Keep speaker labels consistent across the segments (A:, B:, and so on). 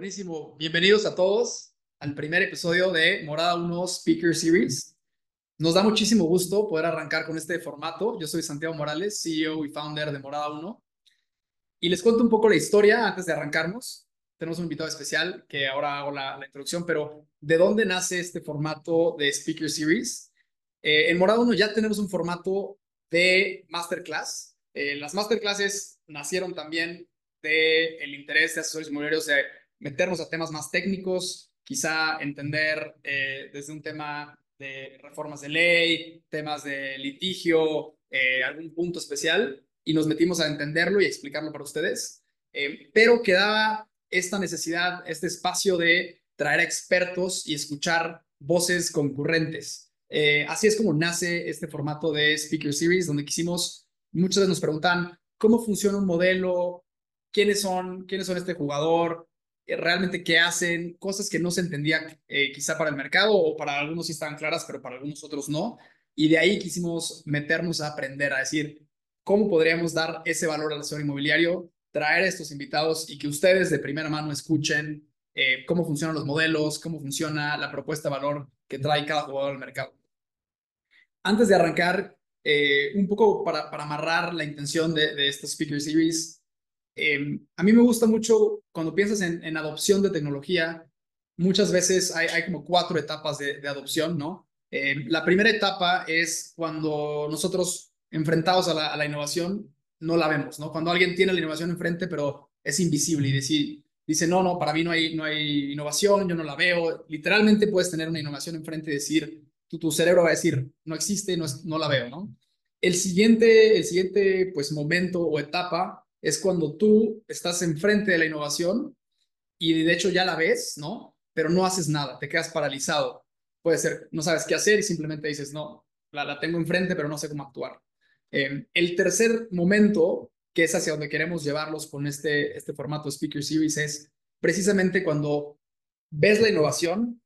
A: Buenísimo. Bienvenidos a todos al primer episodio de Morada Uno Speaker Series. Nos da muchísimo gusto poder arrancar con este formato. Yo soy Santiago Morales, CEO y founder de Morada Uno. Y les cuento un poco la historia antes de arrancarnos. Tenemos un invitado especial que ahora hago la introducción, pero ¿de dónde nace este formato de Speaker Series? En Morada Uno ya tenemos un formato de masterclass. Las masterclasses nacieron también del interés de asesores inmobiliarios de meternos a temas más técnicos, quizá entender desde un tema de reformas de ley, temas de litigio, algún punto especial, y nos metimos a entenderlo y a explicarlo para ustedes. Pero quedaba esta necesidad, este espacio de traer a expertos y escuchar voces concurrentes. Así es como nace este formato de Speaker Series, donde quisimos, muchas veces nos preguntan cómo funciona un modelo, quiénes son este jugador, realmente qué hacen, cosas que no se entendía quizá para el mercado o para algunos sí estaban claras, pero para algunos otros no. Y de ahí quisimos meternos a aprender, a decir cómo podríamos dar ese valor al asesor inmobiliario, traer a estos invitados y que ustedes de primera mano escuchen cómo funcionan los modelos, cómo funciona la propuesta de valor que trae cada jugador al mercado. Antes de arrancar, un poco para amarrar la intención de esta Speaker Series, a mí me gusta mucho cuando piensas en adopción de tecnología, muchas veces hay como cuatro etapas de adopción, ¿no? La primera etapa es cuando nosotros, enfrentados a la innovación, no la vemos, ¿no? Cuando alguien tiene la innovación enfrente, pero es invisible y dice, no, no, para mí no hay innovación, yo no la veo. Literalmente puedes tener una innovación enfrente y decir, tu cerebro va a decir, no existe, no la veo, ¿no? El siguiente pues, momento o etapa es cuando tú estás enfrente de la innovación y de hecho ya la ves, ¿no? Pero no haces nada, te quedas paralizado. Puede ser, no sabes qué hacer y simplemente dices, no, la tengo enfrente, pero no sé cómo actuar. El tercer momento, que es hacia donde queremos llevarlos con este formato Speaker Series, es precisamente cuando ves la innovación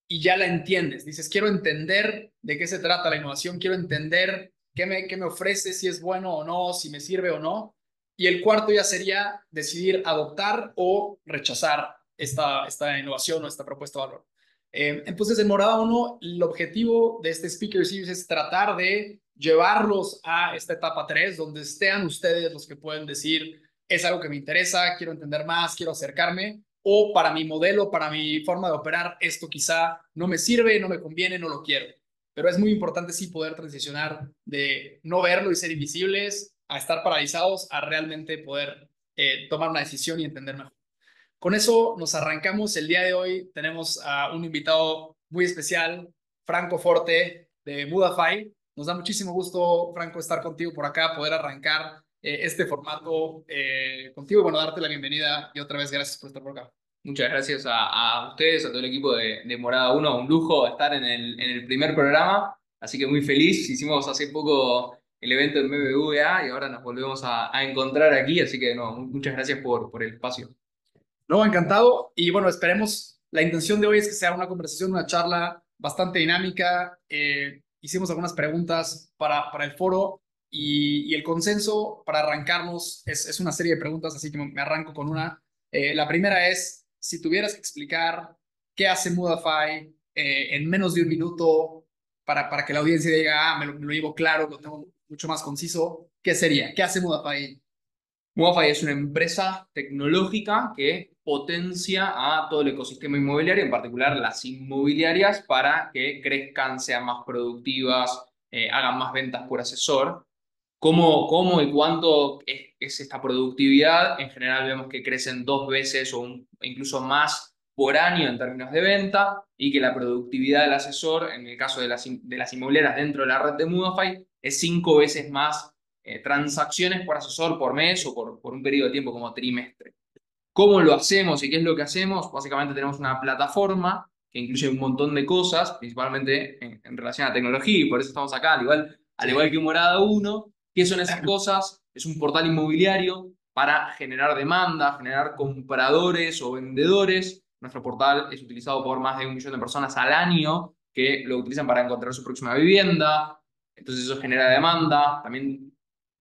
A: y ya la entiendes. Dices, quiero entender de qué se trata la innovación, quiero entender qué me ofrece, si es bueno o no, si me sirve o no. Y el cuarto ya sería decidir adoptar o rechazar esta innovación o esta propuesta de valor. Entonces, en Morada Uno, el objetivo de este Speaker Series es tratar de llevarlos a esta etapa 3 donde estén ustedes los que pueden decir, es algo que me interesa, quiero entender más, quiero acercarme, o para mi modelo, para mi forma de operar, esto quizá no me sirve, no me conviene, no lo quiero. Pero es muy importante sí poder transicionar de no verlo y ser invisibles a estar paralizados a realmente poder tomar una decisión y entender mejor. Con eso nos arrancamos el día de hoy. Tenemos a un invitado muy especial, Franco Forte de Mudafy. Nos da muchísimo gusto, Franco, estar contigo por acá, poder arrancar este formato contigo y bueno, darte la bienvenida y otra vez gracias por estar por acá.
B: Muchas gracias a ustedes, a todo el equipo de Morada Uno. Un lujo estar en el primer programa, así que muy feliz. Hicimos hace poco el evento en BBVA y ahora nos volvemos a encontrar aquí, así que no, muchas gracias por el espacio.
A: No, encantado. Y bueno, esperemos, la intención de hoy es que sea una conversación, una charla bastante dinámica. Hicimos algunas preguntas para el foro y el consenso para arrancarnos es una serie de preguntas, así que me arranco con una. La primera es, si tuvieras que explicar qué hace Mudafy en menos de un minuto para que la audiencia diga, me lo llevo claro, lo tengo mucho más conciso, ¿qué sería? ¿Qué hace Mudafy?
B: Muafi es una empresa tecnológica que potencia a todo el ecosistema inmobiliario, en particular las inmobiliarias, para que crezcan, sean más productivas, hagan más ventas por asesor. ¿Cómo y cuánto es esta productividad? En general vemos que crecen dos veces incluso más por año en términos de venta y que la productividad del asesor, en el caso de las inmobiliarias dentro de la red de Mudafy, es cinco veces más transacciones por asesor por mes o por un periodo de tiempo como trimestre. ¿Cómo lo hacemos y qué es lo que hacemos? Básicamente tenemos una plataforma que incluye un montón de cosas, principalmente en relación a tecnología, y por eso estamos acá, al igual
A: Sí.
B: que Morada Uno. ¿Qué son esas cosas? Es un portal inmobiliario para generar demanda, generar compradores o vendedores. Nuestro portal es utilizado por más de 1 millón de personas al año que lo utilizan para encontrar su próxima vivienda. Entonces eso genera demanda. También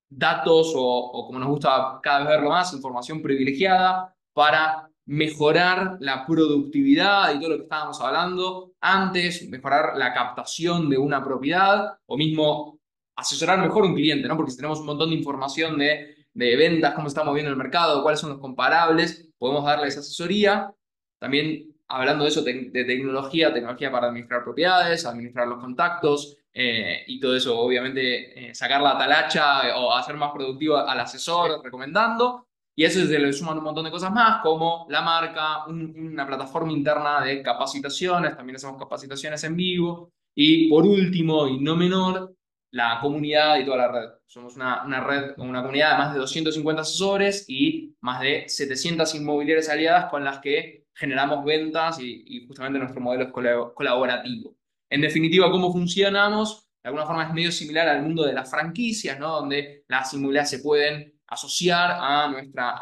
B: datos o como nos gusta cada vez verlo más, información privilegiada para mejorar la productividad y todo lo que estábamos hablando antes, mejorar la captación de una propiedad o mismo asesorar mejor a un cliente, ¿no? Porque si tenemos un montón de información de ventas, cómo se está moviendo el mercado, cuáles son los comparables, podemos darles asesoría. También hablando de eso, de tecnología, tecnología para administrar propiedades, administrar los contactos y todo eso, obviamente, sacar la talacha o hacer más productivo al asesor recomendando. Y a eso se le suman un montón de cosas más, como la marca, una plataforma interna de capacitaciones, también hacemos capacitaciones en vivo. Y por último, y no menor, la comunidad y toda la red. Somos una red con una comunidad de más de 250 asesores y más de 700 inmobiliarias aliadas con las que generamos ventas y justamente nuestro modelo es colaborativo. En definitiva, ¿cómo funcionamos? De alguna forma es medio similar al mundo de las franquicias, ¿no? Donde las inmobiliarias se pueden asociar a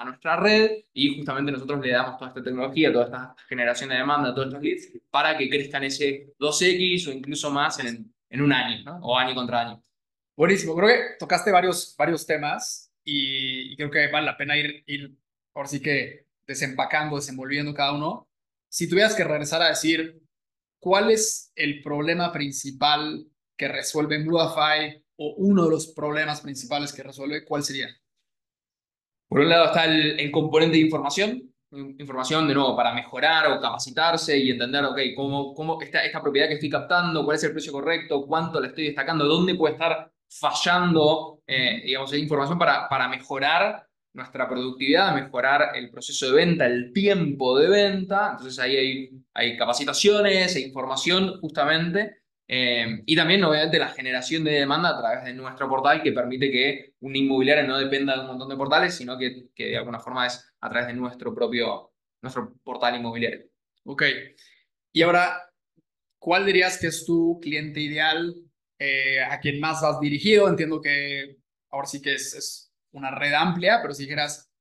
B: nuestra red y justamente nosotros le damos toda esta tecnología, toda esta generación de demanda, todos estos leads, para que crezcan ese 2x o incluso más en un año, ¿no? O año contra año.
A: Buenísimo, creo que tocaste varios temas y creo que vale la pena ir, ahora sí que desempacando, desenvolviendo cada uno. Si tuvieras que regresar a decir, ¿cuál es el problema principal que resuelve Movify o uno de los problemas principales que resuelve? ¿Cuál sería?
B: Por un lado está el componente de información de nuevo para mejorar o capacitarse y entender, ok, cómo esta propiedad que estoy captando, cuál es el precio correcto, cuánto la estoy destacando, dónde puede estar fallando, digamos, información para mejorar nuestra productividad, mejorar el proceso de venta, el tiempo de venta. Entonces ahí hay capacitaciones e información justamente y también, obviamente, la generación de demanda a través de nuestro portal que permite que una inmobiliaria no dependa de un montón de portales, sino que de alguna forma es a través de nuestro portal inmobiliario.
A: Ok. Y ahora, ¿cuál dirías que es tu cliente ideal? ¿A quién más vas dirigido? Entiendo que ahora sí que es una red amplia, pero si dijeras,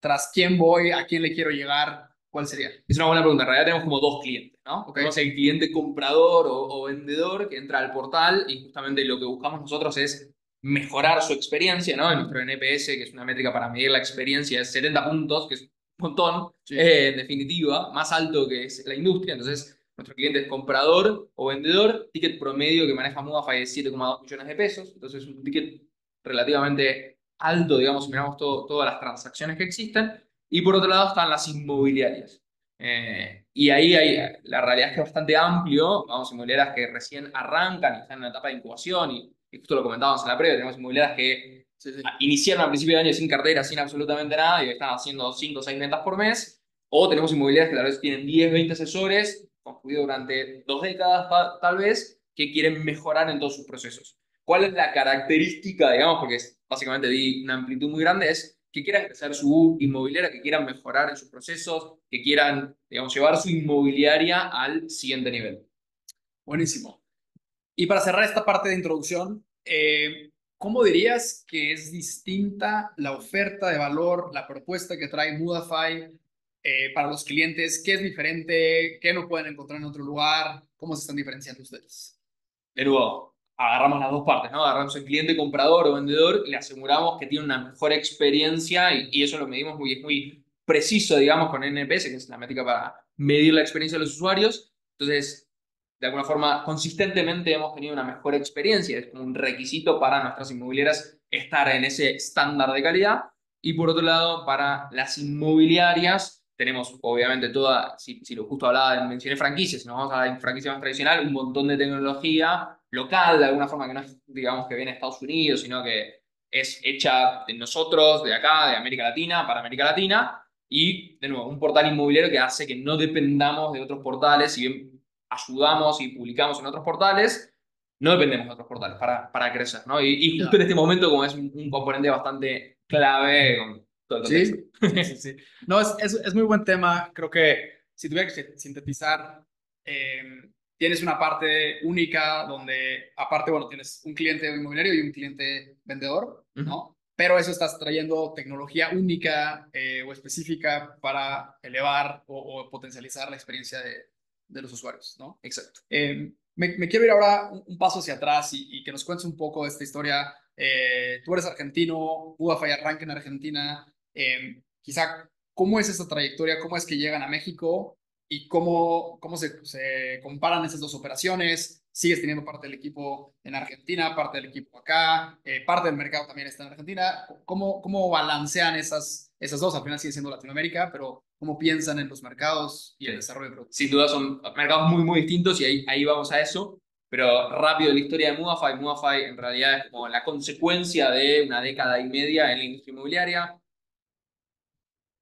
A: ¿tras quién voy? ¿A quién le quiero llegar? ¿Cuál sería?
B: Es una buena pregunta. En realidad tenemos como dos clientes, ¿no?
A: Ok,
B: Tenemos el cliente comprador o vendedor que entra al portal y justamente lo que buscamos nosotros es mejorar su experiencia, ¿no? En nuestro NPS, que es una métrica para medir la experiencia, es 70 puntos, que es un montón,
A: sí.
B: en definitiva, más alto que es la industria. Entonces, nuestro cliente es comprador o vendedor, ticket promedio que maneja Mudafy es 7,2 millones de pesos, entonces es un ticket relativamente alto, digamos, si miramos todas las transacciones que existen. Y por otro lado están las inmobiliarias. Y ahí la realidad es que es bastante amplio. Vamos, inmobiliarias que recién arrancan y están en una etapa de incubación, y justo lo comentábamos en la previa, tenemos inmobiliarias que
A: Sí, sí.
B: iniciaron a principio de año sin cartera, sin absolutamente nada, y hoy están haciendo 5 o 6 ventas por mes. O tenemos inmobiliarias que tal vez tienen 10 20 asesores, construidos durante 2 décadas tal vez, que quieren mejorar en todos sus procesos. ¿Cuál es la característica, digamos, porque básicamente di una amplitud muy grande, es que quieran crecer su inmobiliaria, que quieran mejorar en sus procesos, que quieran, digamos, llevar su inmobiliaria al siguiente nivel?
A: Buenísimo. Y para cerrar esta parte de introducción, ¿cómo dirías que es distinta la oferta de valor, la propuesta que trae Mudafy para los clientes? ¿Qué es diferente? ¿Qué no pueden encontrar en otro lugar? ¿Cómo se están diferenciando ustedes?
B: De nuevo, agarramos las dos partes, ¿no? Agarramos el cliente comprador o vendedor y le aseguramos que tiene una mejor experiencia y eso lo medimos es muy preciso, digamos, con NPS, que es la métrica para medir la experiencia de los usuarios. Entonces, de alguna forma, consistentemente hemos tenido una mejor experiencia. Es como un requisito para nuestras inmobiliarias estar en ese estándar de calidad. Y por otro lado, para las inmobiliarias, tenemos obviamente toda, si lo justo hablaba, mencioné franquicias, si nos vamos a la franquicia más tradicional, un montón de tecnología local, de alguna forma que no es, digamos, que viene de Estados Unidos, sino que es hecha de nosotros, de acá, de América Latina, para América Latina. Y, de nuevo, un portal inmobiliario que hace que no dependamos de otros portales, si bien ayudamos y publicamos en otros portales, no dependemos de otros portales para crecer, ¿no? Y justo en
A: Ya.
B: este momento, como es un componente bastante clave con todo el contexto.
A: Sí, sí, sí, sí. No, es muy buen tema. Creo que si tuviera que sintetizar, tienes una parte única donde, aparte, bueno, tienes un cliente inmobiliario y un cliente vendedor,
B: Ujú.
A: ¿no? Pero eso estás trayendo tecnología única o específica para elevar o potencializar la experiencia de los usuarios, ¿no?
B: Exacto.
A: Me quiero ir ahora un paso hacia atrás y que nos cuentes un poco de esta historia. Tú eres argentino, Budafy arranca en Argentina. Quizá ¿cómo es esa trayectoria? ¿Cómo es que llegan a México? ¿Y cómo se comparan esas dos operaciones? ¿Sigues teniendo parte del equipo en Argentina, parte del equipo acá, parte del mercado también está en Argentina? ¿Cómo balancean esas dos? Al final sigue siendo Latinoamérica, pero ¿cómo piensan en los mercados y el
B: Sí.
A: desarrollo de productos?
B: Sin duda son mercados muy, muy distintos y ahí vamos a eso. Pero rápido, la historia de Mudafy. Mudafy en realidad es como la consecuencia de una década y media en la industria inmobiliaria.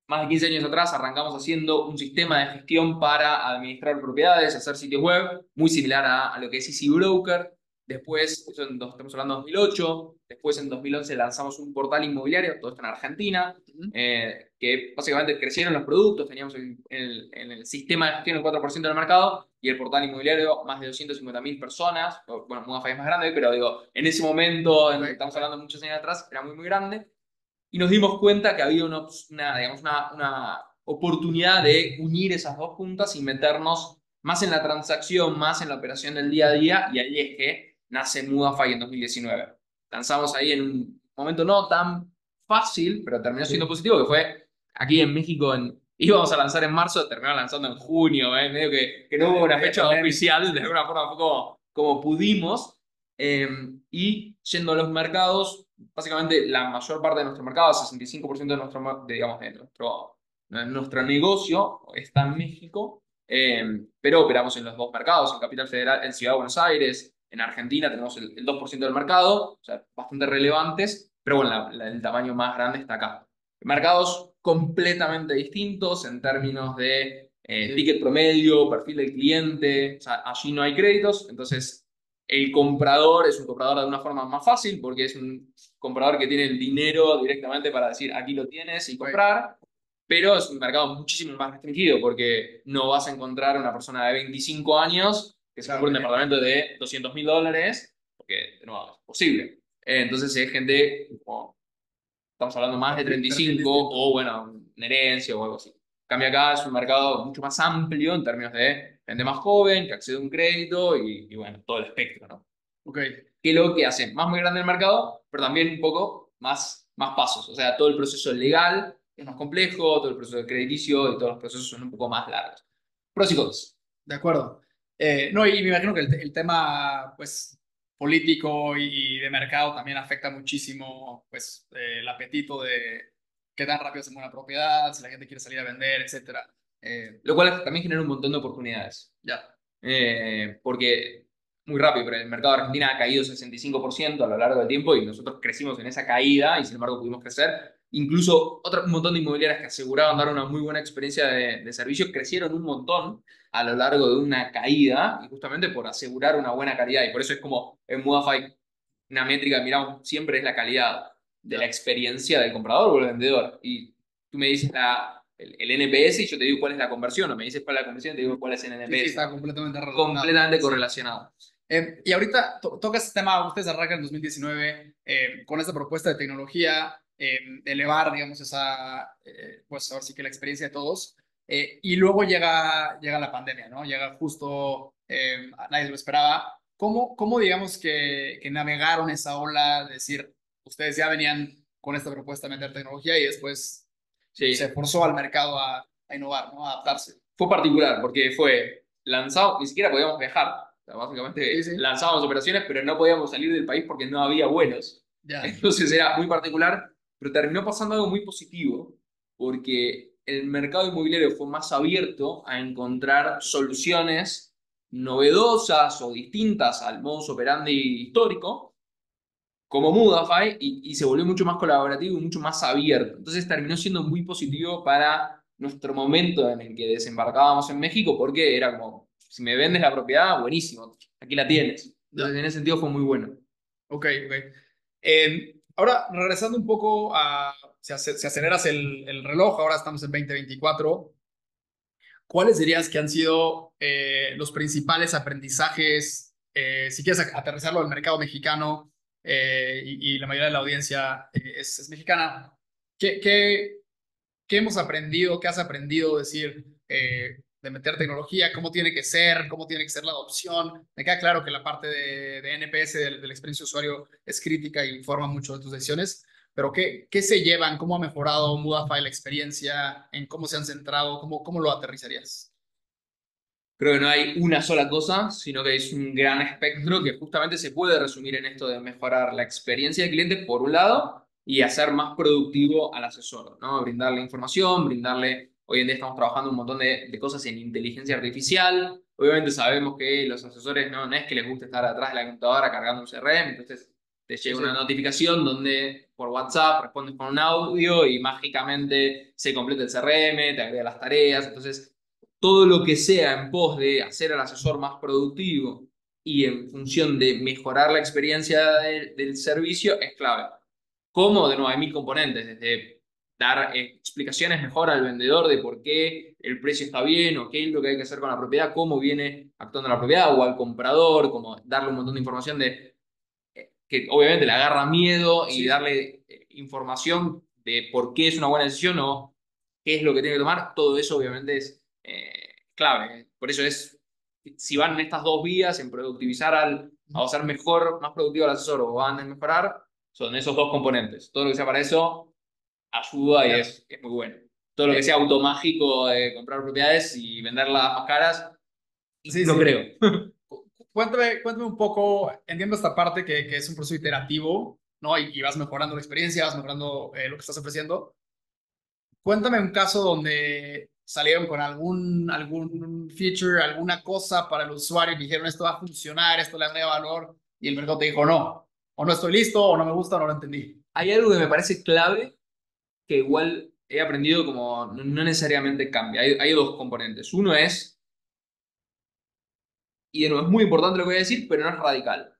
B: Más de 15 años atrás arrancamos haciendo un sistema de gestión para administrar propiedades, hacer sitios web, muy similar a lo que es Easy Broker. Después, estamos hablando de 2008, después en 2011 lanzamos un portal inmobiliario, todo esto en Argentina,
A: Ujú.
B: que básicamente crecieron los productos, teníamos en el sistema de gestión el 4% del mercado y el portal inmobiliario más de 250.000 personas. Bueno, Mudafy es más grande, pero digo, en ese momento,
A: Ok.
B: estamos hablando de muchos años atrás, era muy, muy grande y nos dimos cuenta que había digamos, una oportunidad de unir esas dos puntas y meternos más en la transacción, más en la operación del día a día, y ahí es que nace Mudafy en 2019. Lanzamos ahí en un momento no tan fácil, pero terminó siendo
A: Sí.
B: positivo, que fue aquí en México, íbamos a lanzar en marzo, terminamos lanzando en junio, medio que no hubo una
A: Media
B: fecha
A: pandemia.
B: oficial, de alguna forma fue como pudimos, y yendo a los mercados, básicamente la mayor parte de nuestro mercado, 65% de digamos, de nuestro negocio está en México, pero operamos en los dos mercados, en Capital Federal, en Ciudad de Buenos Aires, en Argentina tenemos el 2% del mercado, o sea, bastante relevantes, pero bueno, el tamaño más grande está acá. Mercados completamente distintos en términos de
A: Sí.
B: ticket promedio, perfil del cliente, o sea, allí no hay créditos, entonces el comprador es un comprador de una forma más fácil porque es un comprador que tiene el dinero directamente para decir aquí lo tienes y
A: Ok.
B: comprar, pero es un mercado muchísimo más restringido porque no vas a encontrar una persona de 25 años que se
A: Claro
B: compre un
A: que
B: departamento de $200.000 porque no es posible. Entonces es gente, como estamos hablando más de
A: perfil
B: 35
A: distinto.
B: o bueno, una herencia o algo así. Cambia acá, es un mercado mucho más amplio en términos de gente más joven que accede a un crédito y bueno, todo el espectro, ¿no?
A: Ok.
B: Que lo que hace más muy grande el mercado, pero también un poco más pasos. O sea, todo el proceso legal es más complejo, todo el proceso crediticio y todos los procesos son un poco más largos. Pros y cons.
A: De acuerdo. No, y me imagino que el tema, pues, político y de mercado también afecta muchísimo, pues, el apetito de qué tan rápido se mueve una propiedad, si la gente quiere salir a vender, etcétera.
B: Lo cual también genera un montón de oportunidades.
A: Ya.
B: Porque muy rápido, pero el mercado de Argentina ha caído 65% a lo largo del tiempo y nosotros crecimos en esa caída y sin embargo pudimos crecer. Incluso un montón de inmobiliarias que aseguraban dar una muy buena experiencia de servicio crecieron un montón a lo largo de una caída y justamente por asegurar una buena calidad. Y por eso es como en Mudafy una métrica que miramos siempre es la calidad de la
A: Ya.
B: experiencia del comprador o el vendedor. Y tú me dices el NPS y yo te digo cuál es la conversión, o me dices cuál es la conversión y te digo cuál es el
A: Sí, sí,
B: NPS.
A: está completamente relacionado.
B: Completamente
A: Sí.
B: correlacionado.
A: Y ahorita toca este tema, ustedes arrancan en 2019 con esta propuesta de tecnología, elevar, digamos, pues ahora sí que la experiencia de todos. Y luego llega la pandemia, ¿no? Llega justo, nadie se lo esperaba. ¿Cómo digamos que navegaron esa ola? De decir, ustedes ya venían con esta propuesta de meter tecnología y después se
B: Sí,
A: forzó al mercado a innovar, ¿no? A adaptarse.
B: fue particular porque fue lanzado, ni siquiera podíamos viajar. O sea,
A: Sí,
B: básicamente
A: sí,
B: lanzábamos operaciones, pero no podíamos salir del país porque no había vuelos.
A: ya.
B: Entonces era muy particular, pero terminó pasando algo muy positivo porque el mercado inmobiliario fue más abierto a encontrar soluciones novedosas o distintas al modus operandi histórico como Mudafy y se volvió mucho más colaborativo y mucho más abierto. Entonces terminó siendo muy positivo para nuestro momento en el que desembarcábamos en México porque era como, si me vendes la propiedad, buenísimo, aquí la tienes. Entonces
A: Ya.
B: en ese sentido fue muy bueno.
A: Ok, ok. Ahora, regresando un poco a, si aceleras el reloj, ahora estamos en 2024. ¿Cuáles dirías que han sido los principales aprendizajes, si quieres aterrizarlo al mercado mexicano y la mayoría de la audiencia es mexicana? ¿Qué, qué hemos aprendido? ¿Qué has aprendido? Decir, de meter tecnología, cómo tiene que ser la adopción. Me queda claro que la parte de NPS, de la experiencia de usuario, es crítica y informa mucho de tus decisiones, pero ¿qué se llevan? ¿Cómo ha mejorado Moodify la experiencia? ¿En cómo se han centrado? ¿Cómo lo aterrizarías?
B: Creo que no hay una sola cosa, sino que es un gran espectro
A: Ujú.
B: que justamente se puede resumir en esto de mejorar la experiencia del cliente por un lado y hacer más productivo al asesor, ¿no? Brindarle información, brindarle, hoy en día estamos trabajando un montón de cosas en inteligencia artificial. Obviamente sabemos que los asesores no es que les guste estar atrás de la computadora cargando un CRM, entonces te
A: Sí,
B: llega una
A: sí.
B: notificación donde por WhatsApp respondes con un audio y mágicamente se completa el CRM, te agrega las tareas, entonces todo lo que sea en pos de hacer al asesor más productivo y en función de mejorar la experiencia del servicio es clave. ¿Cómo? De nuevo, hay mil componentes, desde dar explicaciones mejor al vendedor de por qué el precio está bien o qué es lo que hay que hacer con la propiedad, cómo viene actuando la propiedad o al comprador, como darle un montón de información de que obviamente le agarra miedo y
A: Sí,
B: darle información de por qué es una buena decisión o qué es lo que tiene que tomar, todo eso obviamente es clave. Por eso es, si van en estas dos vías, en productivizar a hacer mejor, más productivo al asesor o van a mejorar, son esos dos componentes. Todo lo que sea para eso ayuda y
A: ya.
B: es muy bueno. Todo lo que sea
A: Eh,
B: automágico de comprar propiedades y venderlas más caras,
A: sí,
B: no
A: sí.
B: creo.
A: Cuéntame un poco, entiendo esta parte que es un proceso iterativo, ¿no? Y vas mejorando la experiencia, vas mejorando lo que estás ofreciendo. Cuéntame un caso donde salieron con algún feature, alguna cosa para el usuario y dijeron esto va a funcionar, esto le agrega valor y el mercado te dijo no, o no estoy listo, o no me gusta, o no lo entendí.
B: Hay algo que me parece clave que igual he aprendido como no necesariamente cambia. Hay dos componentes. Uno es, y de nuevo es muy importante lo que voy a decir, pero no es radical.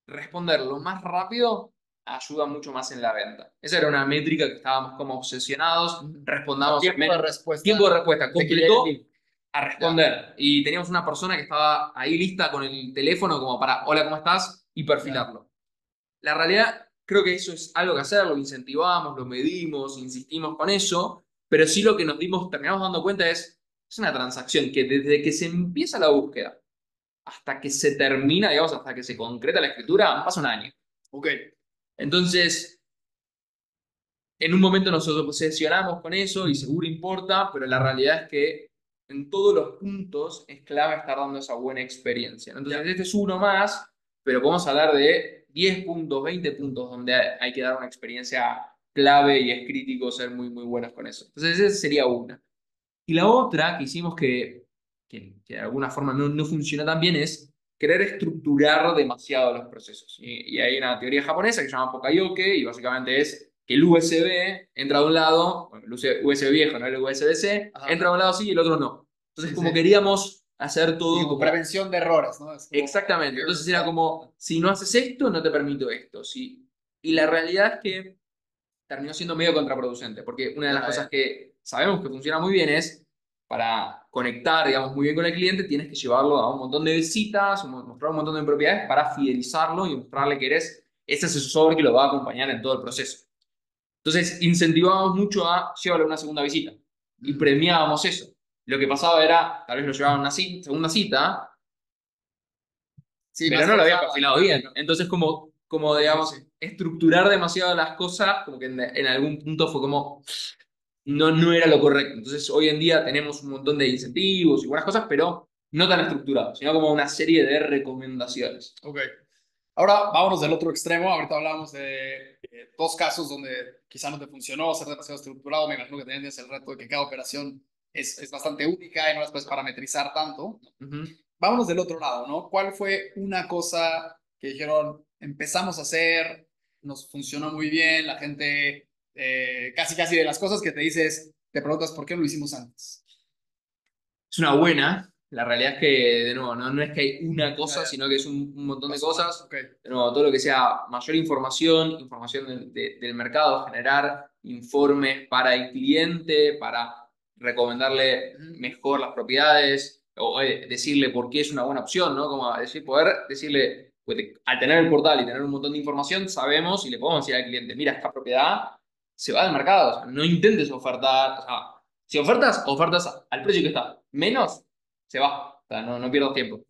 B: Responder lo más rápido ayuda mucho más en la venta. Esa era una métrica que estábamos como obsesionados.
A: Ujú. O sea,
B: Respondamos en
A: tiempo de
B: tiempo de
A: respuesta
B: respuesta.
A: de que llegue el
B: Completó
A: link.
B: a
A: Ya.
B: responder. Y teníamos una persona que estaba ahí lista con el teléfono como para, hola, ¿cómo estás? Y
A: Ya.
B: perfilarlo. La realidad, creo que eso es algo que hacer, lo incentivamos, lo medimos, insistimos con eso, pero sí lo que nos dimos, terminamos dando cuenta es una transacción que desde que se empieza la búsqueda hasta que se termina, digamos, hasta que se concreta la escritura, pasa un año.
A: Ok.
B: Entonces, en un momento nos obsesionamos con eso y seguro importa, pero la realidad es que en todos los puntos es clave estar dando esa buena experiencia, ¿no? Entonces,
A: Ya.
B: este es uno más, pero podemos hablar de 10 puntos, 20 puntos donde hay que dar una experiencia clave y es crítico ser muy, muy buenos con eso. Entonces, esa sería una. Y la otra que hicimos que de alguna forma no funciona tan bien es querer estructurar demasiado los procesos. Y hay una teoría japonesa que se llama Pokayoke y básicamente es que el USB entra de un lado, bueno, el USB viejo, no el USB-C,
A: Ajá.
B: entra de un lado sí y el otro no. Entonces,
A: Sí,
B: como
A: sí.
B: queríamos hacer
A: Sí,
B: todo
A: como
B: como
A: prevención de errores, ¿no? Es como
B: exactamente.
A: fear
B: Entonces era
A: stop.
B: como, si no haces esto, no te permito esto. ¿Sí? Y la realidad es que terminó siendo medio contraproducente, porque una de las
A: Ya,
B: cosas
A: ya.
B: que sabemos que funciona muy bien es, para conectar, digamos, muy bien con el cliente, tienes que llevarlo a un montón de visitas, mostrar un montón de propiedades para fidelizarlo y mostrarle que eres ese asesor que lo va a acompañar en todo el proceso. Entonces, incentivábamos mucho a llevarlo a una segunda visita y
A: Mm.
B: premiábamos eso. Lo que pasaba era, tal vez lo llevaban a una segunda cita,
A: Sí,
B: pero
A: más
B: no lo había
A: forzada.
B: perfilado bien. Entonces, como
A: Sí, sí,
B: digamos,
A: sí.
B: estructurar demasiado las cosas, como que en algún punto fue como, no era lo correcto. Entonces, hoy en día tenemos un montón de incentivos y buenas cosas, pero no tan estructurados, sino como una serie de recomendaciones.
A: Ok. Ahora vámonos del otro extremo. Ahorita hablábamos de dos casos donde quizá no te funcionó ser demasiado estructurado. Me imagino que también tienes el reto de que cada operación es bastante única y no las puedes parametrizar tanto.
B: Ujú.
A: Vámonos del otro lado, ¿no? ¿Cuál fue una cosa que dijeron, empezamos a hacer, nos funcionó muy bien, la gente, casi casi de las cosas que te dices, te preguntas por qué no lo hicimos antes?
B: Es una buena. La realidad es que, de nuevo, no es que hay una
A: Ya,
B: cosa,
A: ya.
B: sino que es un montón de
A: Pasó más.
B: cosas.
A: Ok.
B: De nuevo, todo lo que sea mayor información, información del mercado, generar informes para el cliente, para recomendarle
A: Ujú.
B: mejor las propiedades, o decirle por qué es una buena opción, ¿no? Como decir, poder decirle, pues, al tener el portal y tener un montón de información, sabemos y le podemos decir al cliente, mira, esta propiedad se va del mercado, o sea, no intentes ofertar, o sea, si ofertas, ofertas al precio que está. Menos, se va. O sea, no pierdas tiempo.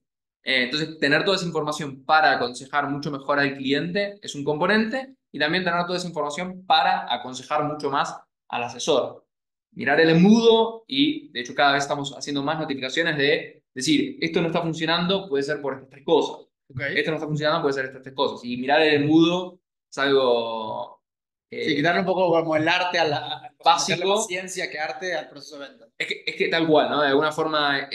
B: Entonces, tener toda esa información para aconsejar mucho mejor al cliente es un componente. y también tener toda esa información para aconsejar mucho más al asesor. Mirar el embudo y, de hecho, cada vez estamos haciendo más notificaciones de decir, esto no está funcionando, puede ser por estas tres cosas.
A: Ok.
B: Esto no está funcionando, puede ser estas tres cosas. Y mirar el embudo es algo
A: Sí, quitarle un poco como el arte meterle más
B: básico.
A: ciencia que arte al proceso de venta.
B: Es que tal cual, ¿no? De alguna forma,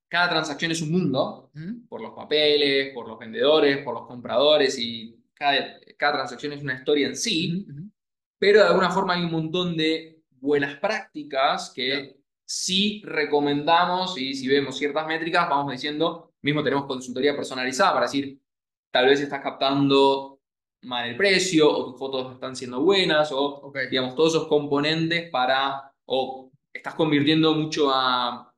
B: cada transacción es un mundo,
A: Ujú,
B: por los papeles, por los vendedores, por los compradores, y cada transacción es una historia en
A: ujú,
B: sí,
A: ujú.
B: pero de alguna forma hay un montón de buenas prácticas
A: Ya.
B: que sí recomendamos y si vemos ciertas métricas, vamos diciendo, mismo tenemos consultoría personalizada para decir, tal vez estás captando mal el precio o tus fotos no están siendo buenas o,
A: Ok.
B: digamos, todos esos componentes para, o estás convirtiendo mucho a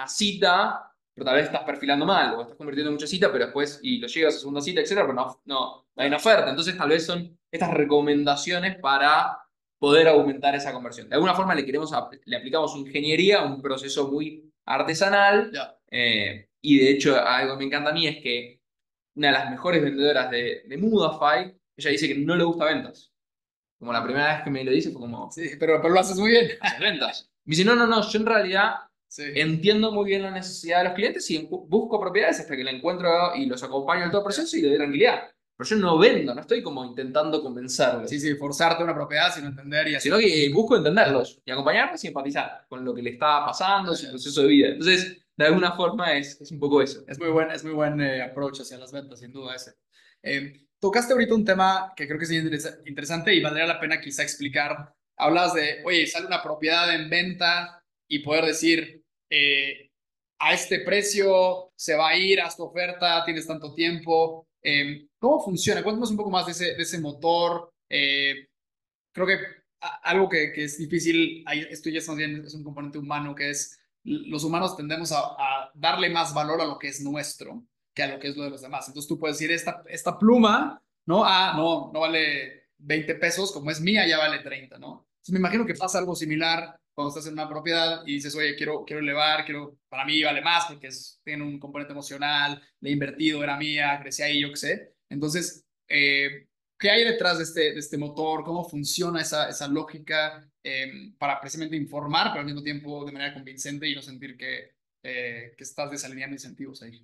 B: cita, pero tal vez estás perfilando mal, o estás convirtiendo mucho a cita, pero después, y lo llegas a segunda cita, etcétera, pero no hay una
A: Ya.
B: oferta. Entonces, tal vez son estas recomendaciones para poder aumentar esa conversión. De alguna forma le aplicamos ingeniería a un proceso muy artesanal,
A: Ya.
B: y de hecho, algo que me encanta a mí es que una de las mejores vendedoras de Mudafy, ella dice que no le gusta ventas. Como la primera vez que me lo dice fue como,
A: Sí, pero lo haces muy bien.
B: haces ventas. Me dice, no, yo en realidad
A: Sí.
B: entiendo muy bien la necesidad de los clientes y busco propiedades hasta que la encuentro y los acompaño en todo el
A: Ya.
B: proceso y le doy tranquilidad. Pero yo no vendo, no estoy como intentando
A: Sí,
B: convencerles,
A: sí, forzarte una propiedad sin entender y
B: sino
A: así.
B: que busco entenderlos y acompañarlos y empatizar con lo que le está pasando, su
A: Ya.
B: proceso de vida. Entonces, de alguna forma es un poco eso.
A: Es muy buen approach hacia las ventas, sin duda ese. Tocaste ahorita un tema que creo que es interesante y valdría la pena quizá explicar. Hablas de, oye, sale una propiedad en venta y poder decir, a este precio se va a ir, haz tu oferta, tienes tanto tiempo. ¿Cómo funciona? Cuéntanos un poco más de ese motor. Creo que algo que es difícil, esto ya es más bien es un componente humano, que es los humanos tendemos a darle más valor a lo que es nuestro que a lo que es lo de los demás. Entonces tú puedes decir, esta pluma, ¿no? Ah, no vale 20 pesos, como es mía, ya vale 30, ¿no? Entonces me imagino que pasa algo similar cuando estás en una propiedad y dices, oye, quiero elevar, para mí vale más porque tiene un componente emocional, le he invertido, era mía, crecí ahí, yo qué sé. Entonces, ¿qué hay detrás de este motor? ¿Cómo funciona esa lógica para precisamente informar, pero al mismo tiempo de manera convincente y no sentir que estás desalineando incentivos ahí?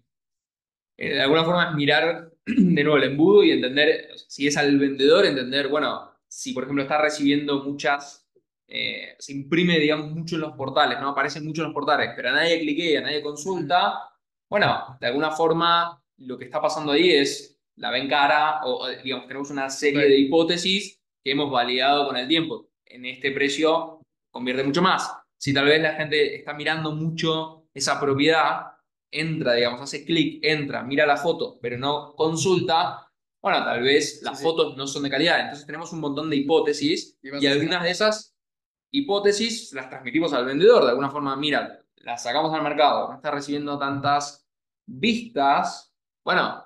B: De alguna forma es mirar de nuevo el embudo y entender, o sea, si es al vendedor, entender, bueno, si por ejemplo está recibiendo se imprime, digamos, mucho en los portales, ¿no? Aparece mucho en los portales, pero a nadie cliquea, nadie
A: Ujú.
B: consulta, bueno, de alguna forma lo que está pasando ahí es la ven cara, o digamos, tenemos una
A: Ok,
B: serie de hipótesis que hemos validado con el tiempo. En este precio convierte mucho más. Si tal vez la gente está mirando mucho esa propiedad, entra, digamos, hace clic, entra, mira la foto, pero no consulta, bueno, tal vez
A: sí,
B: las
A: sí.
B: fotos no son de calidad. Entonces tenemos un montón de hipótesis
A: Y vas
B: y algunas de
A: descartando.
B: esas hipótesis las transmitimos al vendedor. De alguna forma, mira, las sacamos al mercado, no está recibiendo tantas vistas. Bueno,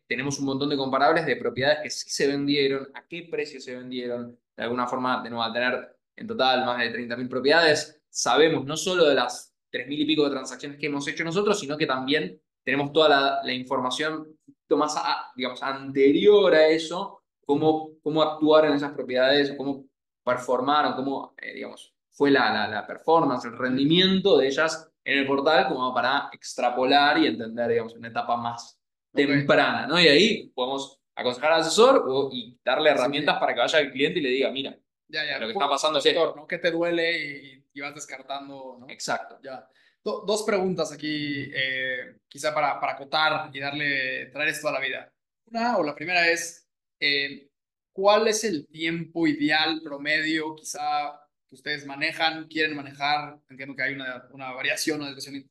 B: tenemos un montón de comparables de propiedades que sí se vendieron, a qué precio se vendieron. De alguna forma, de nuevo, al tener en total más de 30.000 propiedades, sabemos no solo de las 3.000 y pico de transacciones que hemos hecho nosotros, sino que también tenemos toda la información un poquito más, digamos, anterior a eso, cómo actuar en esas propiedades, cómo performaron, cómo, digamos, fue la performance, el
A: Ujú.
B: rendimiento de ellas en el portal, como para extrapolar y entender, digamos, una etapa más
A: Ok,
B: temprana, ¿no? Y ahí podemos aconsejar al asesor y darle
A: sí,
B: herramientas
A: sí.
B: para que vaya al cliente y le diga, mira, lo
A: Ya,
B: que
A: un
B: está
A: poco
B: pasando es
A: consultor,
B: esto.
A: ¿no? ¿Qué te duele y vas descartando, ¿no?
B: Exacto.
A: Ya. Dos preguntas aquí, quizá para acotar y traer esto a la vida. La primera es, ¿cuál es el tiempo ideal, promedio, quizá, que ustedes quieren manejar? Entiendo que hay una variación, una desviación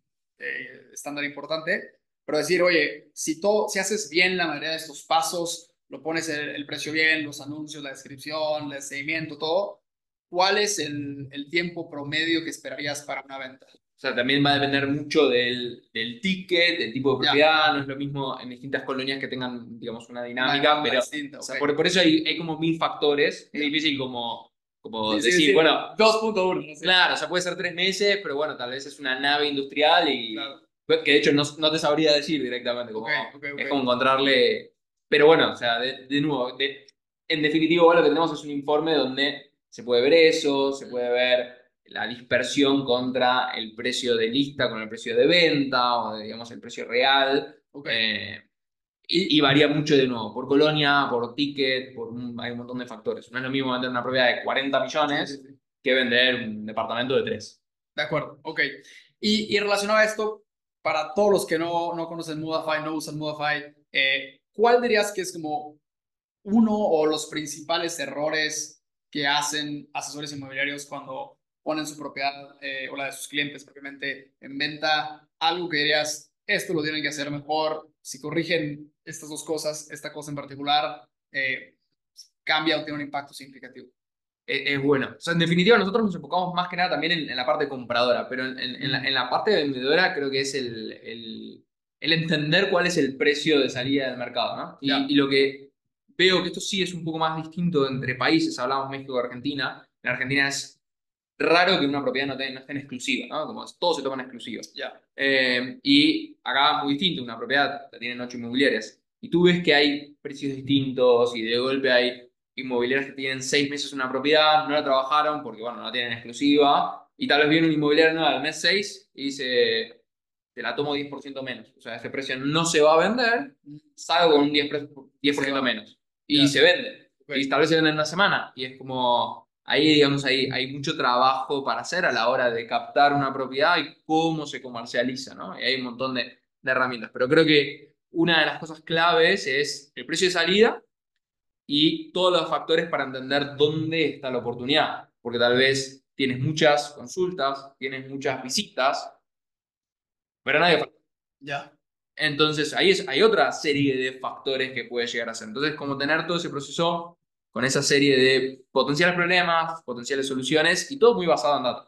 A: estándar importante, pero decir, oye, si haces bien la mayoría de estos pasos, lo pones el precio bien, los anuncios, la descripción, el seguimiento, todo, ¿cuál es el tiempo promedio que esperarías para una venta?
B: O sea, también va a depender mucho del ticket, del tipo de
A: Ya,
B: propiedad, no es lo mismo en distintas colonias que tengan, digamos, una
A: una
B: dinámica,
A: demanda
B: pero, o
A: distinta, ok.
B: sea, por eso hay como mil factores, es
A: Ya.
B: difícil como
A: Sí, sí,
B: decir,
A: decir
B: bueno,
A: 2.1, no sé.
B: claro, o sea, puede ser 3 meses, pero bueno, tal vez es una nave industrial y
A: Claro.
B: que de hecho no te sabría decir directamente,
A: Ok,
B: como,
A: ok, ok.
B: es como encontrarle, pero bueno, o sea, de nuevo, En definitiva, igual lo que tenemos es un informe donde se puede ver eso, se puede ver la dispersión contra el precio de lista con el precio de venta, o digamos el precio real.
A: Ok.
B: eh, y
A: Y,
B: varía mucho de nuevo, por colonia, por ticket, hay un montón de factores. No es lo mismo vender una propiedad de 40
A: sí, sí,
B: millones
A: sí.
B: que vender un departamento de 3.
A: De acuerdo, ok. Y relacionado a esto, para todos los que no conocen Mudafy, no usan Mudafy, ¿cuál dirías que es como uno o los principales errores que hacen asesores inmobiliarios cuando ponen su propiedad o la de sus clientes propiamente en venta? Algo que dirías, esto lo tienen que hacer mejor, si corrigen estas dos cosas, esta cosa en particular, cambia o tiene un impacto significativo.
B: Es bueno. O sea, en definitiva, nosotros nos enfocamos más que nada también en la parte compradora, pero
A: Mm,
B: en la parte vendedora creo que es el entender cuál es el precio de salida del mercado, ¿no?
A: ya,
B: Y lo que veo que esto sí es un poco más distinto entre países, hablamos México y Argentina. En Argentina es raro que una propiedad no esté en exclusiva, ¿no? Como todo se toma en exclusiva.
A: ya.
B: Y acá muy distinto, una propiedad la tienen 8 inmobiliarias. Y tú ves que hay precios distintos y de golpe hay inmobiliarias que tienen 6 meses una propiedad, no la trabajaron porque, bueno, no la tienen exclusiva. Y tal vez viene un inmobiliario nuevo al mes 6 y dice, te la tomo 10% menos. O sea, este precio no se va a vender,
A: Mm,
B: salgo con un
A: y
B: 10%
A: se va,
B: menos. Y
A: ya.
B: se vende.
A: Ok.
B: Y tal vez se vende en una semana. Y es como, ahí, digamos, hay mucho trabajo para hacer a la hora de captar una propiedad y cómo se comercializa, ¿no? Y hay un montón de herramientas. Pero creo que una de las cosas claves es el precio de salida y todos los factores para entender dónde está la oportunidad. Porque tal vez tienes muchas consultas, tienes muchas visitas, pero nadie.
A: Ya.
B: Entonces, hay otra serie de factores que puede llegar a ser. Entonces, como tener todo ese proceso con esa serie de potenciales problemas, potenciales soluciones y todo muy basado en datos.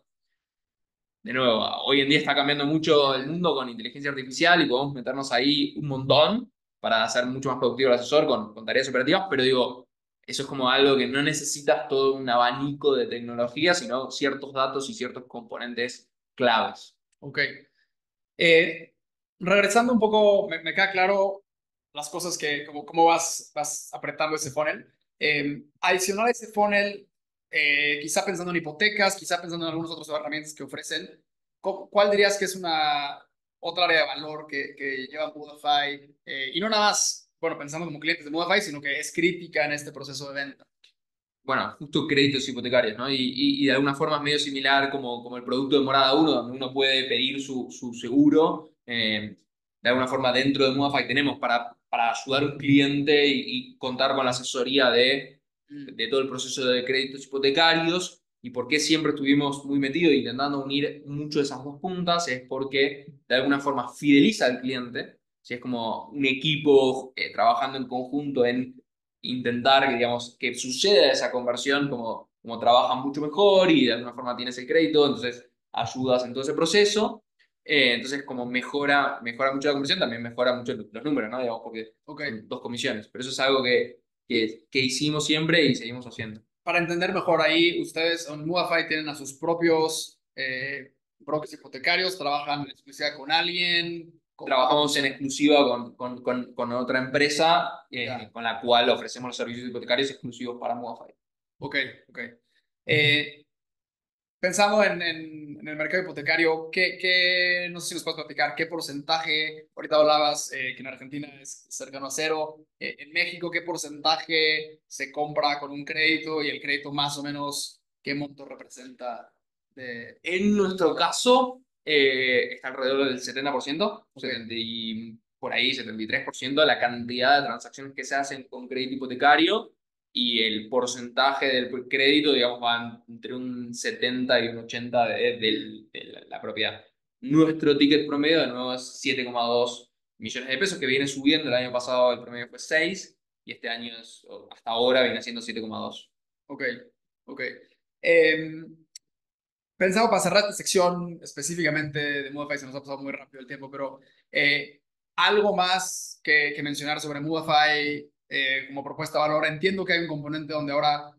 B: De nuevo, hoy en día está cambiando mucho el mundo con inteligencia artificial y podemos meternos ahí un montón para hacer mucho más productivo el asesor con tareas operativas, pero digo, eso es como algo que no necesitas todo un abanico de tecnología, sino ciertos datos y ciertos componentes claves.
A: Ok. Eh, regresando un poco, me queda claro las cosas que, como, cómo vas apretando ese funnel. Adicional a ese funnel, quizá pensando en hipotecas, quizá pensando en algunas otras herramientas que ofrecen, ¿cuál dirías que es una otra área de valor que lleva Moodify? Y no nada más, bueno, pensando como clientes de Moodify, sino que es crítica en este proceso de venta.
B: Bueno, justo créditos hipotecarios, ¿no? Y de alguna forma es medio similar como el producto de Morada Uno, donde uno puede pedir su seguro. De alguna forma dentro de Mudafy tenemos para ayudar a un cliente y contar con la asesoría
A: Mm,
B: de todo el proceso de créditos hipotecarios. Y por qué siempre estuvimos muy metidos intentando unir mucho de esas dos puntas, es porque de alguna forma fideliza al cliente. Si es como un equipo trabajando en conjunto en intentar que, digamos, que suceda esa conversión como trabajan mucho mejor y de alguna forma tienes el crédito, entonces ayudas en todo ese proceso. Entonces, como mejora mucho la conversión, también mejora mucho los números, ¿no? Digamos, porque
A: ok.
B: son dos comisiones. Pero eso es algo que hicimos siempre y seguimos haciendo.
A: Para entender mejor ahí, ustedes en Moodify tienen a sus propios brokers hipotecarios, trabajan en exclusiva con alguien. ¿Cómo
B: Trabajamos en
A: funciona?
B: exclusiva con otra empresa
A: Ya.
B: con la cual ofrecemos los servicios hipotecarios exclusivos para Mudafy.
A: Ok, ok. Eh, pensando en el mercado hipotecario, no sé si nos puedes platicar, qué porcentaje, ahorita hablabas que en Argentina es cercano a cero, en México, qué porcentaje se compra con un crédito y el crédito más o menos, qué monto representa de...
B: En nuestro caso, está alrededor del 70%,
A: Ok,
B: 70 y por ahí 73% la cantidad de transacciones que se hacen con crédito hipotecario y el porcentaje del crédito, digamos, va entre un 70 y un 80 de la propiedad. Nuestro ticket promedio, de nuevo, es 7,2 millones de pesos, que viene subiendo. El año pasado el promedio fue 6 y este año hasta ahora viene siendo 7,2.
A: ok, ok. Em, pensaba para cerrar esta sección específicamente de Moodify, se nos ha pasado muy rápido el tiempo, pero algo más que mencionar sobre Moodify como propuesta de valor. Entiendo que hay un componente donde ahora,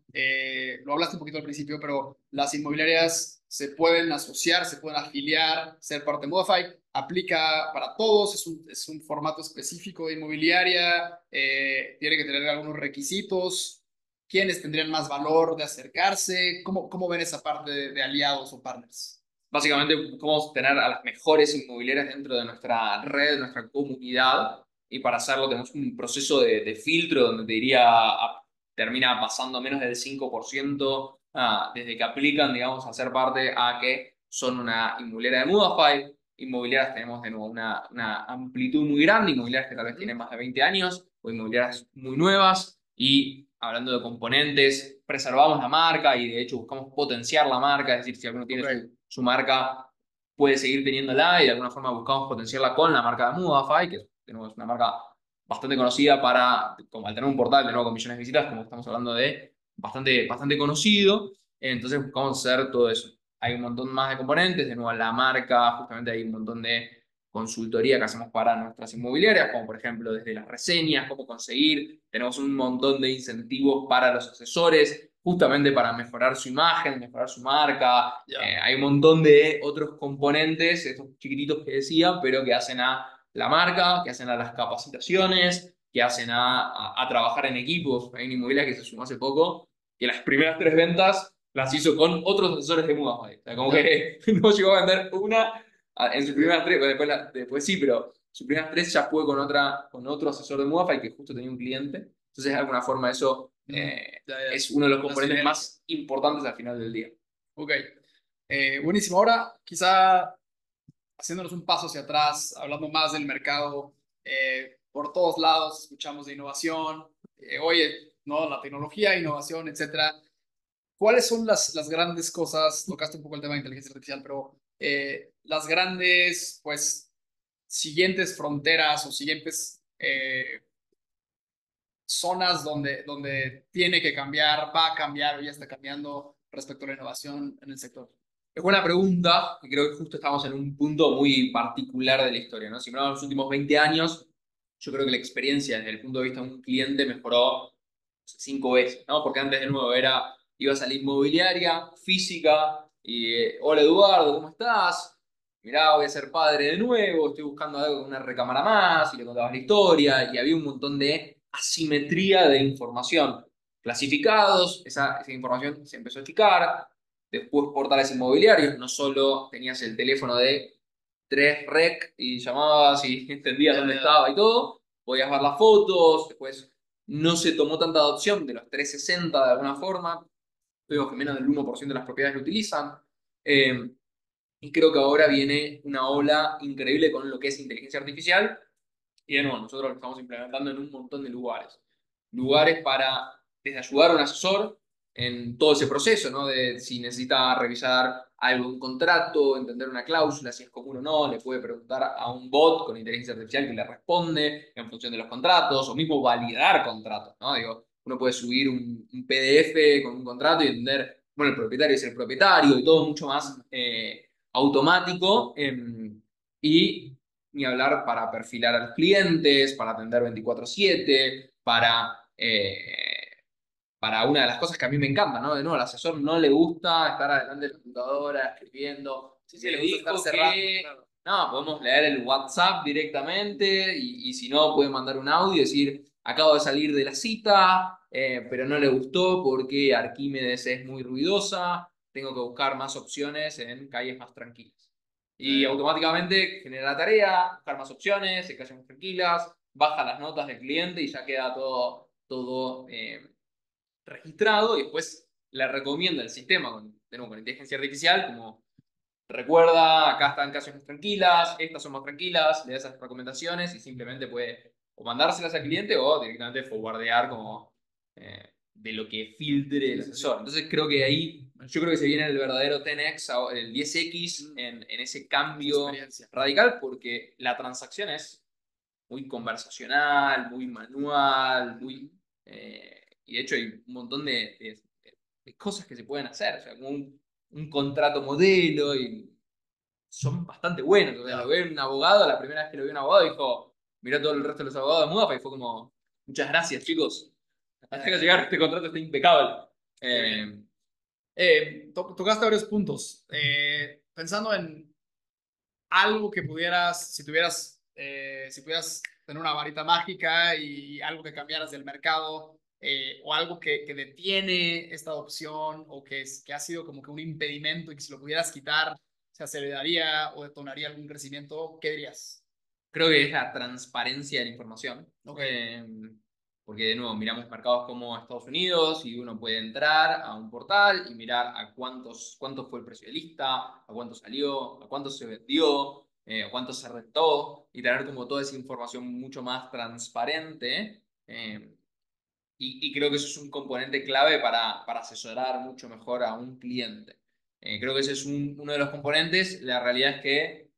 A: lo hablaste un poquito al principio, pero las inmobiliarias se pueden asociar, se pueden afiliar, ser parte de Moodify. Aplica para todos, es un formato específico de inmobiliaria, tiene que tener algunos requisitos. quiénes tendrían más valor de acercarse, cómo ven esa parte de aliados o partners.
B: Básicamente buscamos tener a las mejores inmobiliarias dentro de nuestra red, de nuestra comunidad, y para hacerlo tenemos un proceso de filtro donde te diría termina pasando menos del 5% desde que aplican, digamos, a ser parte a que son una inmobiliaria de Mudafy. Inmobiliarias tenemos de nuevo una amplitud muy grande, inmobiliarias que tal vez tienen más de 20 años o inmobiliarias muy nuevas. Y hablando de componentes, preservamos la marca y de hecho buscamos potenciar la marca, es decir, si alguno tiene
A: Ok.
B: su marca, puede seguir teniéndola y de alguna forma buscamos potenciarla con la marca de Mudafy, que de nuevo, es una marca bastante conocida para, como al tener un portal de nuevo con millones de visitas, como estamos hablando de bastante conocido, entonces buscamos hacer todo eso. Hay un montón más de componentes, de nuevo la marca, justamente hay un montón de consultoría que hacemos para nuestras inmobiliarias, como por ejemplo desde las reseñas, cómo conseguir, tenemos un montón de incentivos para los asesores, justamente para mejorar su imagen, mejorar su marca.
A: Ya.
B: Hay un montón de otros componentes, estos chiquititos que decía, pero que hacen a la marca, que hacen a las capacitaciones, que hacen a trabajar en equipos. Hay una inmobiliaria que se sumó hace poco, que las primeras 3 ventas las hizo con otros asesores de Mudafy. O sea, como
A: Ya.
B: que no llegó a vender una en sus primeras 3, después, después sí, pero sus primeras 3 ya fue con otro asesor de Mudafy que justo tenía un cliente. Entonces, de alguna forma, eso
A: Ya, ya.
B: es uno de los
A: La
B: componentes
A: sinergia.
B: más importantes al final del día.
A: Ok. Buenísimo. Ahora, quizá haciéndonos un paso hacia atrás, hablando más del mercado, por todos lados escuchamos de innovación, oye, ¿no? La tecnología, innovación, etcétera. ¿Cuáles son las grandes cosas? Tocaste un poco el tema de inteligencia artificial, pero las grandes, pues, siguientes fronteras o siguientes zonas donde tiene que cambiar, va a cambiar o ya está cambiando respecto a la innovación en el sector.
B: Es buena pregunta, y creo que justo estamos en un punto muy particular de la historia, ¿no? Si miramos los últimos 20 años, yo creo que la experiencia desde el punto de vista de un cliente mejoró 5 veces, ¿no? Porque antes de nuevo ibas a la inmobiliaria física y, hola Eduardo, ¿cómo estás? Mirá, voy a ser padre de nuevo, estoy buscando algo con una recámara más, y le contabas la historia, y había un montón de asimetría de información. Clasificados, esa información se empezó a achicar. Después portales inmobiliarios, no solo tenías el teléfono de 3REC y llamabas y entendías
A: Ya,
B: dónde
A: ya.
B: estaba y todo, podías ver las fotos, después no se tomó tanta adopción de los 360 de alguna forma, vemos que menos del 1% de las propiedades lo utilizan, eh, y creo que ahora viene una ola increíble con lo que es inteligencia artificial, y de nuevo, nosotros lo estamos implementando en un montón de lugares. Lugares para, desde ayudar a un asesor en todo ese proceso, ¿no? De si necesita revisar algo, un contrato, entender una cláusula, si es común o no, le puede preguntar a un bot con inteligencia artificial que le responde en función de los contratos, o mismo validar contratos, ¿no? Digo, uno puede subir un PDF con un contrato y entender, bueno, el propietario es el propietario y todo mucho más automático. Y ni hablar para perfilar a los clientes, para atender 24/7, para una de las cosas que a mí me encanta, ¿no? De nuevo, al asesor no le gusta estar adelante de la computadora escribiendo.
A: Sí, sí,
B: Me
A: le gusta estar
B: dijo
A: cerrando,
B: que
A: claro.
B: no, podemos leer el WhatsApp directamente y si no, puede mandar un audio y decir, acabo de salir de la cita, pero no le gustó porque Arquímedes es muy ruidosa, tengo que buscar más opciones en calles más tranquilas.
A: Ya,
B: Y
A: ya.
B: automáticamente genera la tarea, buscar más opciones, se calles más tranquilas, baja las notas del cliente y ya queda todo registrado y después le recomienda el sistema de nuevo, con inteligencia artificial como recuerda, acá están casas más tranquilas, estas son más tranquilas, le da esas recomendaciones y simplemente puede o mandárselas al cliente o directamente forwardear como de lo que filtre el
A: Sí, sí, sí.
B: asesor. Entonces creo que ahí, yo creo que se viene el verdadero 10X, el 10X en ese
A: Esa
B: cambio
A: experiencia.
B: radical porque la transacción es muy conversacional, muy manual, y de hecho hay un montón de cosas que se pueden hacer, o sea, como un contrato modelo, y son bastante buenos. O sea, lo
A: Ya.
B: ve un abogado, la primera vez que lo vio un abogado dijo, mirá todo el resto de los abogados de Mudafa y fue como, muchas gracias chicos, hasta
A: Ya,
B: que
A: ya.
B: llegar este contrato está impecable.
A: Qué bien.
B: Eh,
A: Tocaste varios puntos. Pensando en algo que pudieras, si pudieras tener una varita mágica y algo que cambiaras del mercado, o algo que detiene esta adopción o que ha sido como que un impedimento y que si lo pudieras quitar se aceleraría o detonaría algún crecimiento, ¿qué dirías?
B: Creo que es la transparencia de la información.
A: Ok,
B: Porque de nuevo, miramos mercados como Estados Unidos y uno puede entrar a un portal y mirar a cuánto fue el precio de lista, a cuánto salió, a cuánto se vendió, a cuánto se rentó y tener como toda esa información mucho más transparente. Y creo que eso es un componente clave para asesorar mucho mejor a un cliente. Creo que ese es uno de los componentes. La realidad es que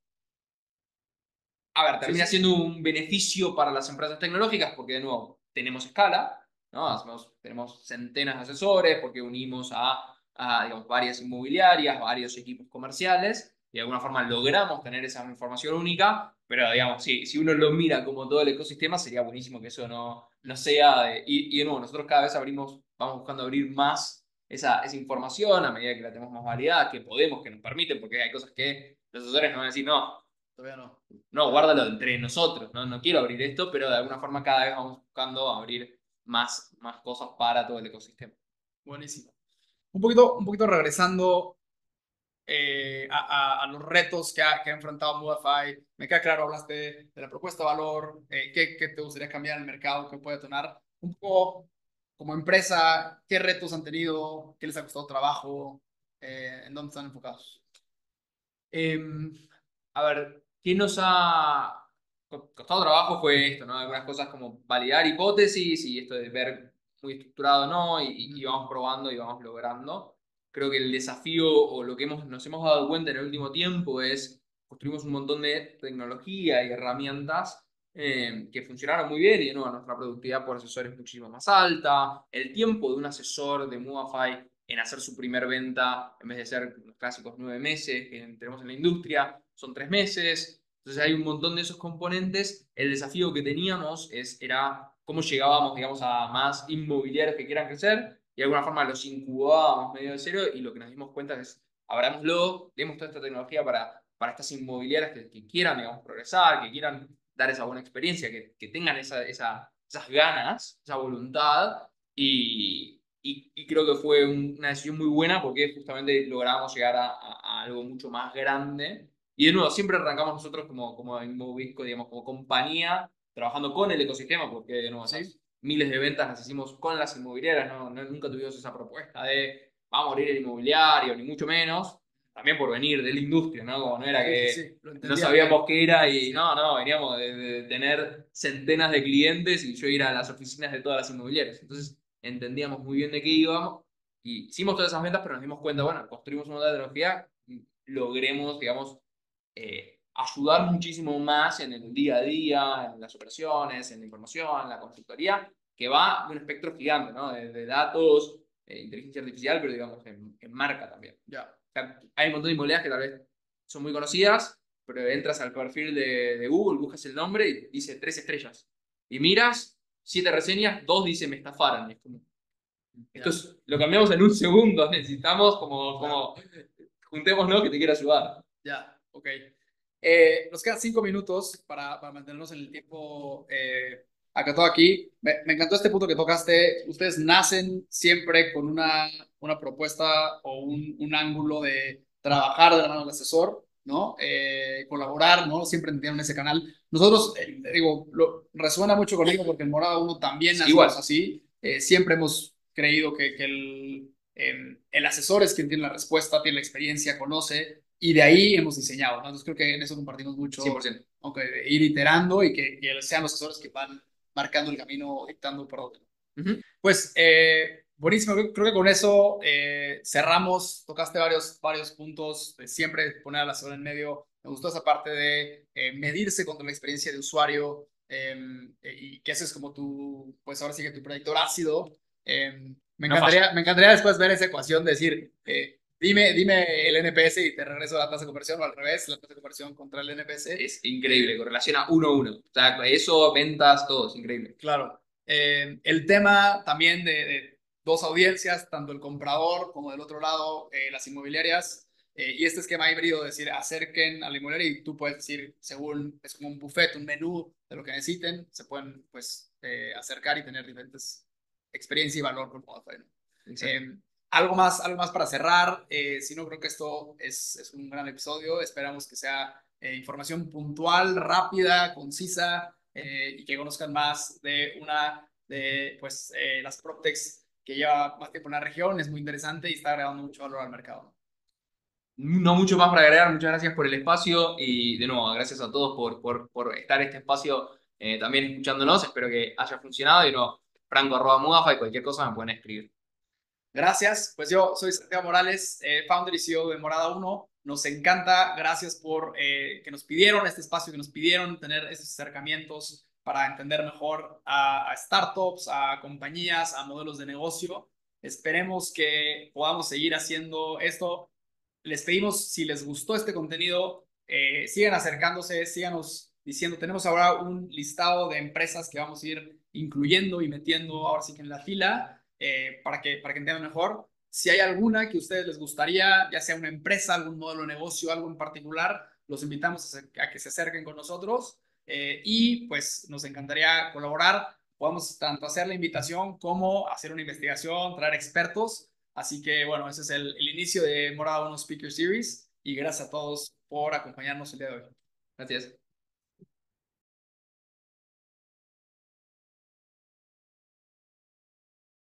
B: a ver,
A: sí,
B: termina
A: sí,
B: siendo un beneficio para las empresas tecnológicas porque, de nuevo, tenemos escala, ¿no? Tenemos centenas de asesores porque unimos digamos, varias inmobiliarias, varios equipos comerciales y de alguna forma logramos tener esa información única, pero, digamos, si uno lo mira como todo el ecosistema, sería buenísimo que eso no sea y de nuevo, nosotros cada vez vamos buscando abrir más esa información a medida que la tenemos más validada, que podemos, que nos permiten, porque hay cosas que los asesores nos van a decir, no,
A: todavía no.
B: no, guárdalo entre nosotros, ¿no? No quiero abrir esto, pero de alguna forma cada vez vamos buscando abrir más cosas para todo el ecosistema.
A: Buenísimo. Un poquito regresando a los retos que ha enfrentado Movify. Me queda claro, hablaste de la propuesta de valor, qué te gustaría cambiar en el mercado, qué puede detonar. Un poco como empresa, qué retos han tenido, qué les ha costado trabajo, en dónde están enfocados.
B: Eh, a ver, ¿qué nos ha costado trabajo? Fue esto, ¿no? Algunas cosas como validar hipótesis y esto de ver muy estructurado, ¿no? Y vamos probando y vamos logrando. Creo que el desafío o lo que nos hemos dado cuenta en el último tiempo es construimos un montón de tecnología y herramientas que funcionaron muy bien y de nuevo nuestra productividad por asesor es muchísimo más alta. El tiempo de un asesor de Movify en hacer su primer venta, en vez de ser los clásicos 9 meses que tenemos en la industria, son 3 meses. Entonces hay un montón de esos componentes. El desafío que teníamos era cómo llegábamos, digamos, a más inmobiliarios que quieran crecer y de alguna forma los incubábamos medio de cero y lo que nos dimos cuenta es, abrámoslo, demos toda esta tecnología para estas inmobiliarias que quieran, digamos, progresar, que quieran dar esa buena experiencia, que tengan esas ganas, esa voluntad y creo que fue una decisión muy buena porque justamente logramos llegar a algo mucho más grande. Y de nuevo, siempre arrancamos nosotros como Inmovisco, digamos, como compañía, trabajando con el ecosistema, porque de nuevo,
A: ¿Sí?
B: esas miles de ventas las hicimos con las inmobiliarias, nunca tuvimos esa propuesta de vamos a abrir el inmobiliario, ni mucho menos, también por venir de la industria, ¿no? Como no era
A: Sí, sí,
B: que
A: sí, lo
B: no
A: entendían bien.
B: sabíamos qué era y
A: Sí,
B: no, veníamos de tener centenas de clientes y yo ir a las oficinas de todas las inmobiliarias. Entonces, entendíamos muy bien de qué íbamos y hicimos todas esas ventas, pero nos dimos cuenta, bueno, construimos una tecnología, logremos, digamos, ayudar muchísimo más en el día a día, en las operaciones, en la información, en la consultoría, que va de un espectro gigante, ¿no? De datos, inteligencia artificial, pero digamos en marca también.
A: ya,
B: O sea, hay un montón de inmobiliarias que tal vez son muy conocidas, pero entras al perfil de Google, buscas el nombre y dice 3 estrellas. Y miras, 7 reseñas, dos dice me estafaron. Y es como, esto
A: ya,
B: lo cambiamos en un segundo, necesitamos
A: claro,
B: juntémonos que te quiero ayudar.
A: ya, ok. Nos quedan 5 minutos para mantenernos en el tiempo acatado aquí. Me encantó este punto que tocaste. Ustedes nacen siempre con una propuesta o un ángulo de trabajar de la mano del asesor, ¿no? Colaborar, ¿no? Siempre tienen ese canal. Nosotros, digo, resuena mucho conmigo porque en Morada uno también
B: Sí,
A: nacimos
B: igual,
A: así. Siempre hemos creído que el asesor es quien tiene la respuesta, tiene la experiencia, conoce, y de ahí hemos diseñado, ¿no? Entonces creo que en eso compartimos mucho,
B: 100%.
A: aunque ir iterando y que sean los asesores que van marcando el camino, dictando por dónde.
B: Ujú.
A: Pues buenísimo, creo que con eso cerramos, tocaste varios puntos, siempre poner al asesor en medio. Me gustó esa parte de medirse contra la experiencia de usuario y que ese es como tu, pues ahora sí que tu predictor ácido.
B: No falla.
A: Me encantaría después ver esa ecuación de decir, dime el NPS y te regreso a la tasa de conversión o al revés, la tasa de conversión contra el NPS.
B: Es increíble, correlaciona 1 a 1. O sea, eso, ventas, todo, es increíble.
A: Claro. El tema también de dos audiencias, tanto el comprador como del otro lado, las inmobiliarias, y este esquema híbrido, es decir, acerquen a la inmobiliaria y tú puedes decir, según, es como un buffet, un menú de lo que necesiten, se pueden pues acercar y tener diferentes experiencia y valor con Modify, ¿no?
B: Exacto.
A: Algo más para cerrar. Si no, creo que esto es un gran episodio. Esperamos que sea información puntual, rápida, concisa y que conozcan más de una de pues, las PropTechs que lleva más tiempo en la región. Es muy interesante y está agregando mucho valor al mercado, ¿no?
B: No mucho más para agregar, muchas gracias por el espacio y de nuevo, gracias a todos por estar en este espacio también escuchándonos, espero que haya funcionado y de nuevo, franco@mudafa y cualquier cosa me pueden escribir.
A: Gracias. Pues yo soy Santiago Morales, founder y CEO de Morada Uno. Nos encanta. Gracias por que nos pidieron este espacio, que nos pidieron tener estos acercamientos para entender mejor a startups, a compañías, a modelos de negocio. Esperemos que podamos seguir haciendo esto. Les pedimos, si les gustó este contenido, sigan acercándose, síganos diciendo. Tenemos ahora un listado de empresas que vamos a ir incluyendo y metiendo ahora sí que en la fila para que entiendan mejor. Si hay alguna que a ustedes les gustaría, ya sea una empresa, algún modelo de negocio, algo en particular, los invitamos a que se acerquen con nosotros y pues nos encantaría colaborar. Podemos tanto hacer la invitación como hacer una investigación, traer expertos. Así que bueno, ese es el inicio de Morada Uno Speaker Series y gracias a todos por acompañarnos el día de hoy.
B: Gracias.